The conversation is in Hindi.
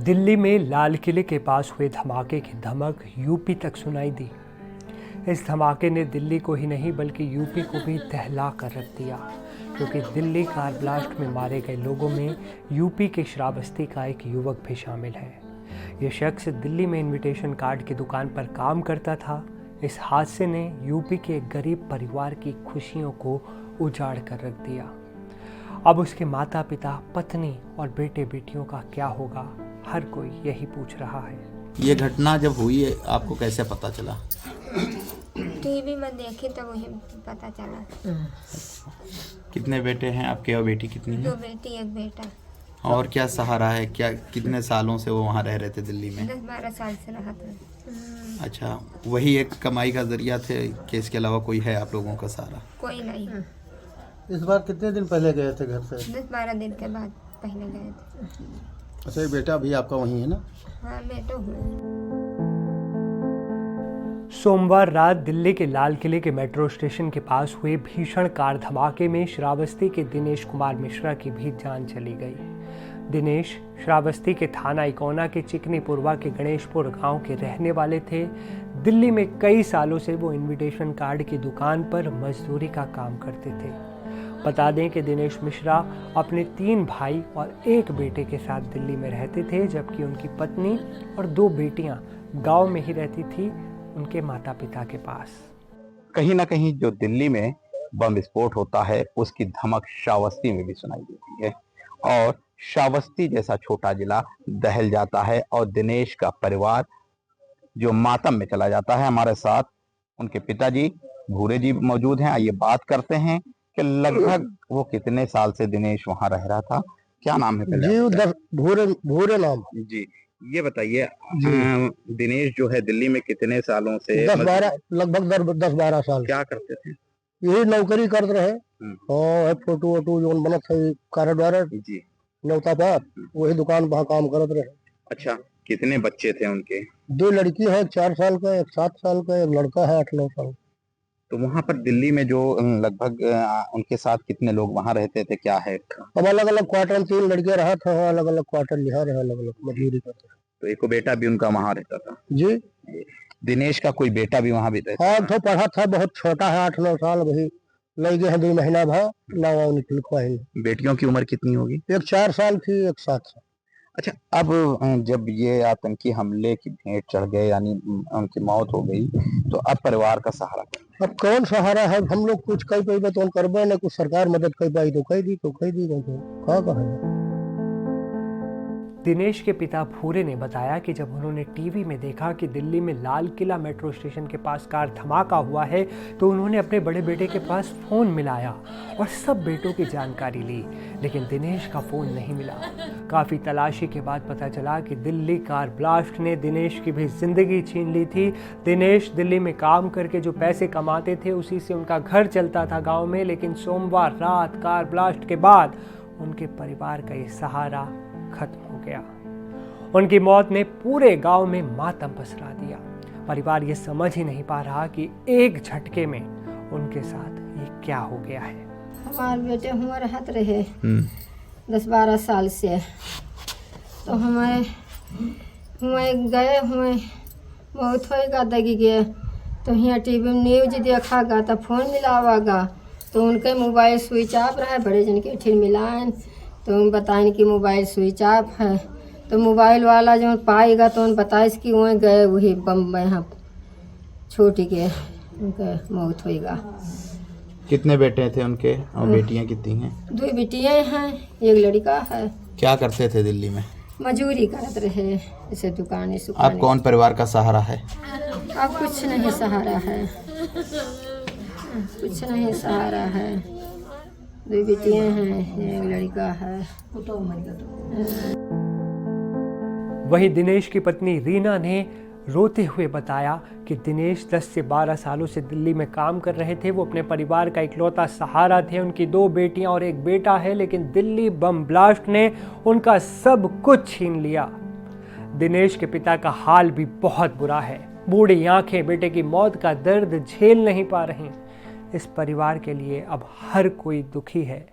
दिल्ली में लाल किले के पास हुए धमाके की धमक यूपी तक सुनाई दी। इस धमाके ने दिल्ली को ही नहीं बल्कि यूपी को भी दहला कर रख दिया, क्योंकि दिल्ली कार ब्लास्ट में मारे गए लोगों में यूपी के श्रावस्ती का एक युवक भी शामिल है। ये शख्स दिल्ली में इनविटेशन कार्ड की दुकान पर काम करता था। इस हादसे ने यूपी के एक गरीब परिवार की खुशियों को उजाड़ कर रख दिया। अब उसके माता पिता, पत्नी और बेटे बेटियों का क्या होगा, हर कोई यही पूछ रहा है। ये घटना जब हुई है आपको कैसे पता चला? टीवी में देखी तो वही पता चला। कितने बेटे हैं आपके और बेटी कितनी है? 2 बेटी 1 बेटा। और क्या सहारा है? क्या कितने सालों से वो वहाँ रह रहे थे दिल्ली में? 10-12 साल से रहा था। अच्छा, वही एक कमाई का जरिया थे कि इसके अलावा कोई है आप लोगों का सहारा? कोई नहीं। इस बार कितने दिन पहले गए थे घर से? 10-12 दिन के बाद पहले गए थे। अच्छा, ये बेटा भी आपका वहीं है ना? हाँ, बेटो हुए। सोमवार रात दिल्ली के लाल किले के मेट्रो स्टेशन के पास हुए भीषण कार धमाके में श्रावस्ती के दिनेश कुमार मिश्रा की भी जान चली गई। दिनेश श्रावस्ती के थाना इकोना के चिकनीपुरवा के गणेशपुर गांव के रहने वाले थे। दिल्ली में कई सालों से वो इनविटेशन कार्ड की दुकान पर मजदूरी का काम करते थे। बता दें कि दिनेश मिश्रा अपने 3 भाई और 1 बेटे के साथ दिल्ली में रहते थे, जबकि उनकी पत्नी और 2 बेटियां गांव में ही रहती थी, उनके माता पिता के पास। कहीं ना कहीं जो दिल्ली में बम विस्फोट होता है उसकी धमक श्रावस्ती में भी सुनाई देती है और श्रावस्ती जैसा छोटा जिला दहल जाता है और दिनेश का परिवार जो मातम में चला जाता है। हमारे साथ उनके पिताजी भूरे जी मौजूद हैं। आइए बात करते हैं कि लगभग वो कितने साल से दिनेश वहाँ रह रहा था। क्या नाम है पहले? जी, भूरे नाम। जी, ये बताइए दिनेश जो है दिल्ली में कितने सालों से? 10-12 साल। क्या करते थे? यही नौकरी करते रहे और फोटो वोटो जो बनत है कार्ड जी, न्योता पर वही दुकान वहाँ काम करते रहे। अच्छा, कितने बच्चे थे उनके? 2 लड़की है, 1 4 साल का, 1 7 साल का, 1 लड़का है 8-9 साल। तो वहाँ पर दिल्ली में जो लगभग उनके साथ कितने लोग वहाँ रहते थे, क्या है? अब अलग अलग क्वार्टर में 3 लड़के रहा था, अलग अलग क्वार्टर लिहा रहे, अलग अलग मजदूरी करते। तो एक बेटा भी उनका वहाँ रहता था? जी, दिनेश का कोई बेटा भी वहाँ भी रहता? हाँ, तो पढ़ा था, बहुत छोटा है, 8-9 साल, वही लग गए हैं 2 महीना भा ना लिखवाई। बेटियों की उम्र कितनी होगी? 1 4 साल थी, 1 7 साल। अच्छा, अब जब ये आतंकी हमले की भेंट चढ़ गए यानी उनकी मौत हो गई, तो अब परिवार का सहारा क्या? अब कौन सहारा है? हम लोग कुछ कई पाई तो करबे न, कुछ सरकार मदद कर पाई तो कह दी कहा कहा। दिनेश के पिता भूरे ने बताया कि जब उन्होंने टीवी में देखा कि दिल्ली में लाल किला मेट्रो स्टेशन के पास कार धमाका हुआ है, तो उन्होंने अपने बड़े बेटे के पास फ़ोन मिलाया और सब बेटों की जानकारी ली, लेकिन दिनेश का फ़ोन नहीं मिला। काफ़ी तलाशी के बाद पता चला कि दिल्ली कार ब्लास्ट ने दिनेश की भी ज़िंदगी छीन ली थी। दिनेश दिल्ली में काम करके जो पैसे कमाते थे उसी से उनका घर चलता था गाँव में, लेकिन सोमवार रात कार ब्लास्ट के बाद उनके परिवार का ये सहारा खत्म हो गया। उनकी मौत ने पूरे गांव में मातम पसरा दिया। परिवार ये समझ ही नहीं पा रहा कि एक झटके में उनके साथ ये क्या हो गया है। हमारे बेटे हुआ रहत रहे 10-12 साल से, तो हमारे हुए गए हुए बहुत होएगा दगी गए, तो यहाँ टीवी में न्यूज देखागा तो फ़ोन मिलावागा, तो उनके मोबाइल स्विच ऑफ रहा है। बड़े जन के फिर मिलाएं तो बताएं कि मोबाइल स्विच ऑफ है, तो मोबाइल वाला जो पाएगा तो उन बताइस कि वहीं गए वही बम यहाँ छोटी के उनके मौत होएगा। कितने बेटे थे उनके और बेटियां कितनी हैं? 2 बेटियाँ हैं, 1 लड़का है। क्या करते थे दिल्ली में? मजूरी करते रहे, जैसे दुकानें अब कौन परिवार का सहारा है? अब कुछ नहीं सहारा है, कुछ नहीं सहारा है। 2 बेटियाँ हैं, 1 लड़का है। वहीं दिनेश की पत्नी रीना ने रोते हुए बताया कि दिनेश 10 से 12 सालों से दिल्ली में काम कर रहे थे। वो अपने परिवार का इकलौता सहारा थे। उनकी 2 बेटियां और 1 बेटा है, लेकिन दिल्ली बम ब्लास्ट ने उनका सब कुछ छीन लिया। दिनेश के पिता का हाल भी बहुत बुरा है। बूढ़ी आंखें बेटे की मौत का दर्द झेल नहीं पा रही। इस परिवार के लिए अब हर कोई दुखी है।